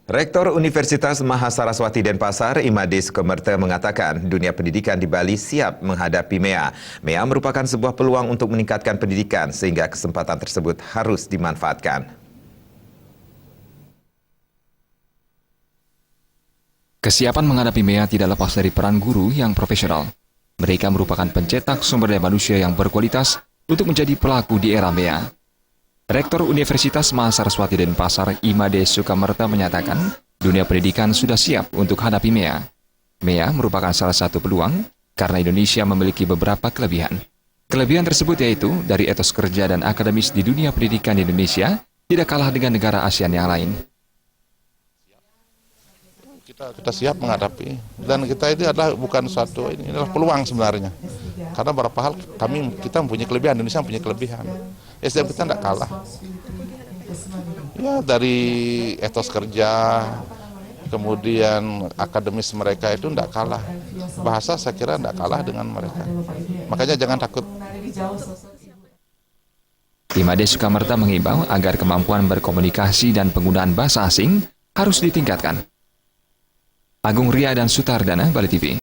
Rektor Universitas Mahasaraswati Denpasar, Imade Sukamerta mengatakan dunia pendidikan di Bali siap menghadapi MEA. MEA merupakan sebuah peluang untuk meningkatkan pendidikan sehingga kesempatan tersebut harus dimanfaatkan. Kesiapan menghadapi MEA tidak lepas dari peran guru yang profesional. Mereka merupakan pencetak sumber daya manusia yang berkualitas untuk menjadi pelaku di era MEA. Rektor Universitas Mahasaraswati Denpasar, Imade Sukamerta menyatakan dunia pendidikan sudah siap untuk hadapi MEA. MEA merupakan salah satu peluang karena Indonesia memiliki beberapa kelebihan. Kelebihan tersebut yaitu dari etos kerja dan akademis di dunia pendidikan di Indonesia tidak kalah dengan negara ASEAN yang lain. Kita siap menghadapi, dan kita itu adalah bukan suatu, ini adalah peluang sebenarnya. Karena beberapa hal kita mempunyai kelebihan, Indonesia mempunyai kelebihan. SDM kita tidak kalah. Ya, dari etos kerja, kemudian akademis mereka itu tidak kalah. Bahasa saya kira tidak kalah dengan mereka. Makanya jangan takut. Imade Sukamerta mengimbau agar kemampuan berkomunikasi dan penggunaan bahasa asing harus ditingkatkan. Agung Ria dan Sutardana, Bali TV.